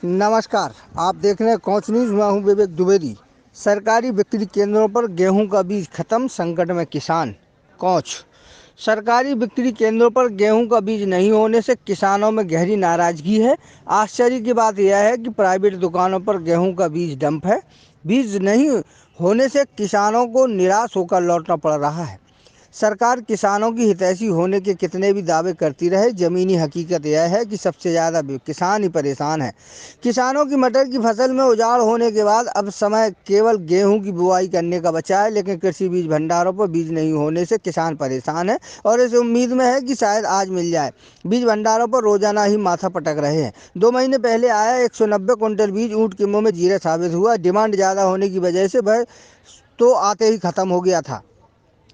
नमस्कार, आप देख रहे हैं कोच न्यूज़। मैं हूं विवेक द्विवेदी। सरकारी बिक्री केंद्रों पर गेहूं का बीज खत्म, संकट में किसान। कोच, सरकारी बिक्री केंद्रों पर गेहूं का बीज नहीं होने से किसानों में गहरी नाराजगी है। आश्चर्य की बात यह है कि प्राइवेट दुकानों पर गेहूं का बीज डंप है। बीज नहीं होने से किसानों को निराश होकर लौटना पड़ रहा है। सरकार किसानों की हितैषी होने के कितने भी दावे करती रहे, जमीनी हकीकत यह है कि सबसे ज़्यादा किसान ही परेशान है। किसानों की मटर की फसल में उजाड़ होने के बाद अब समय केवल गेहूं की बुआई करने का बचा है, लेकिन कृषि बीज भंडारों पर बीज नहीं होने से किसान परेशान है और इस उम्मीद में है कि शायद आज मिल जाए। बीज भंडारों पर रोजाना ही माथा पटक रहे हैं। 2 महीने पहले आया 190 क्विंटल बीज ऊँट के मुँह में जीरा साबित हुआ। डिमांड ज़्यादा होने की वजह से वह तो आते ही खत्म हो गया था।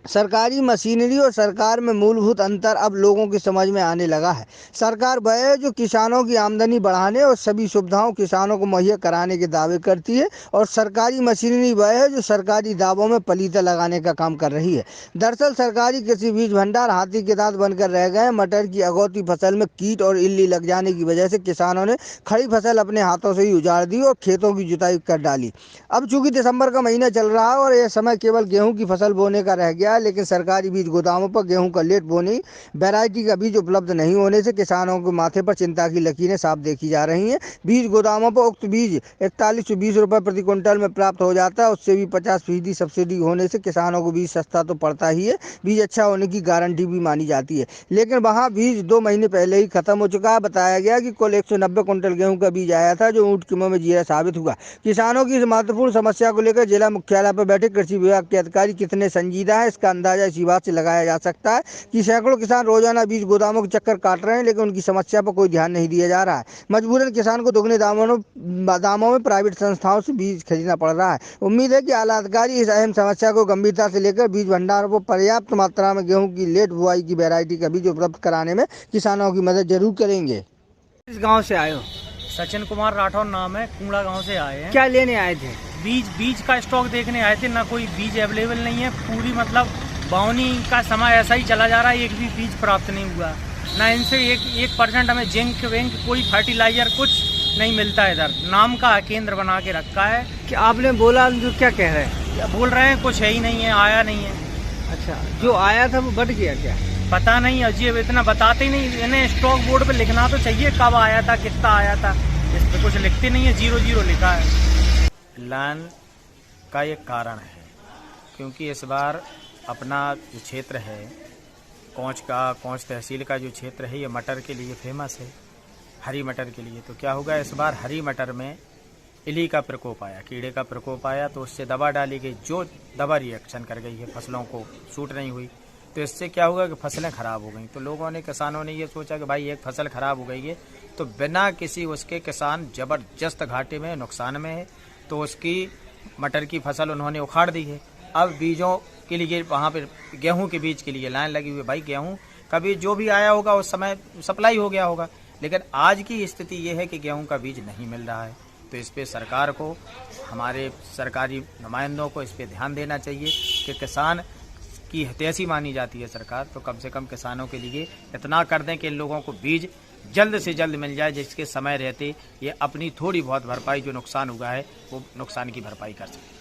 सरकारी मशीनरी और सरकार में मूलभूत अंतर अब लोगों की समझ में आने लगा है। सरकार वह है जो किसानों की आमदनी बढ़ाने और सभी सुविधाओं किसानों को मुहैया कराने के दावे करती है, और सरकारी मशीनरी वह है जो सरकारी दावों में पलीता लगाने का काम कर रही है। दरअसल सरकारी कृषि बीज भंडार हाथी के दांत बनकर रह गए हैं। मटर की अगौती फसल में कीट और इल्ली लग जाने की वजह से किसानों ने खड़ी फसल अपने हाथों से ही उजाड़ दी और खेतों की जुताई कर डाली। अब चूंकि दिसंबर का महीना चल रहा है और यह समय केवल गेहूं की फसल बोने का रह गया है, लेकिन सरकारी बीज गोदामों पर गेहूं का लेट बोनी वैरायटी का बीज उपलब्ध नहीं होने से किसानों के माथे पर चिंता की लकीरें साफ देखी जा रही हैं। बीज गोदामों पर उक्त बीज 4120 रुपये प्रति क्विंटल में प्राप्त हो जाता है। उससे भी 50% सब्सिडी होने से किसानों को बीज सस्ता तो पड़ता ही है, बीज अच्छा होने की गारंटी भी मानी जाती है। लेकिन वहाँ बीज 2 महीने पहले ही खत्म हो चुका है। बताया गया कि कुल 190 क्विंटल गेहूं का बीज आया था, जो ऊँट के मुँह में जीरा साबित हुआ। किसानों की इस महत्वपूर्ण समस्या को लेकर जिला मुख्यालय पर बैठे कृषि विभाग के अधिकारी कितने संजीदा है, इसका अंदाजा इसी बात से लगाया जा सकता है कि सैकड़ों किसान रोजाना बीज गोदामों के चक्कर काट रहे हैं, लेकिन उनकी समस्या पर कोई ध्यान नहीं दिया जा रहा है। मजबूरन किसान को दुगने दामों में प्राइवेट संस्थाओं से बीज खरीदना पड़ रहा है। उम्मीद है कि आला अधिकारी इस अहम समस्या को गंभीरता से लेकर बीज भंडारों पर पर्याप्त मात्रा में गेहूं की लेट बुआई की वैरायटी का बीज उपलब्ध कराने में किसानों की मदद जरूर करेंगे। इस गांव से आए हो? सचिन कुमार राठौर नाम है, कुंडा गांव से आए हैं। क्या लेने आए थे? बीज का स्टॉक देखने आए थे। ना कोई बीज अवेलेबल नहीं है, पूरी मतलब बावनी का समय ऐसा ही चला जा रहा है, एक भी बीज प्राप्त नहीं हुआ। ना इनसे 1% हमें जिंक विंक कोई फर्टिलाइजर कुछ नहीं मिलता है। इधर नाम का केंद्र बना के रखा है। क्या आपने बोला? जो क्या कह रहे हैं? बोल रहे हैं कुछ है ही नहीं है, आया नहीं है। अच्छा, जो आया था वो बढ़ गया क्या? पता नहीं, अजीब, इतना बताते ही नहीं। इन्हें स्टॉक बोर्ड पे लिखना तो चाहिए कब आया था, कितना आया था। इस पे कुछ लिखते नहीं है, 00 लिखा है। लाइन का एक कारण है, क्योंकि इस बार अपना जो क्षेत्र है कोंच तहसील का जो क्षेत्र है, ये मटर के लिए फेमस है, हरी मटर के लिए। तो क्या होगा, इस बार हरी मटर में इली का प्रकोप आया, कीड़े का प्रकोप आया, तो उससे दवा डाली गई। जो दवा रिएक्शन कर गई है, फसलों को सूट नहीं हुई, तो इससे क्या होगा कि फसलें खराब हो गई। तो लोगों ने, किसानों ने ये सोचा कि भाई एक फसल खराब हो गई है तो बिना किसी उसके किसान जबरदस्त घाटे में, नुकसान में है, तो उसकी मटर की फसल उन्होंने उखाड़ दी है। अब बीजों के लिए वहाँ पर गेहूं के बीज के लिए लाइन लगी हुई है। भाई गेहूं कभी जो भी आया होगा उस समय सप्लाई हो गया होगा, लेकिन आज की स्थिति ये है कि गेहूं का बीज नहीं मिल रहा है। तो इस पे सरकार को, हमारे सरकारी नुमाइंदों को इस पे ध्यान देना चाहिए कि किसान की हितैषी मानी जाती है सरकार, तो कम से कम किसानों के लिए इतना कर दें कि इन लोगों को बीज जल्द से जल्द मिल जाए, जिसके समय रहते ये अपनी थोड़ी बहुत भरपाई, जो नुकसान हुआ है, वो नुकसान की भरपाई कर सकें।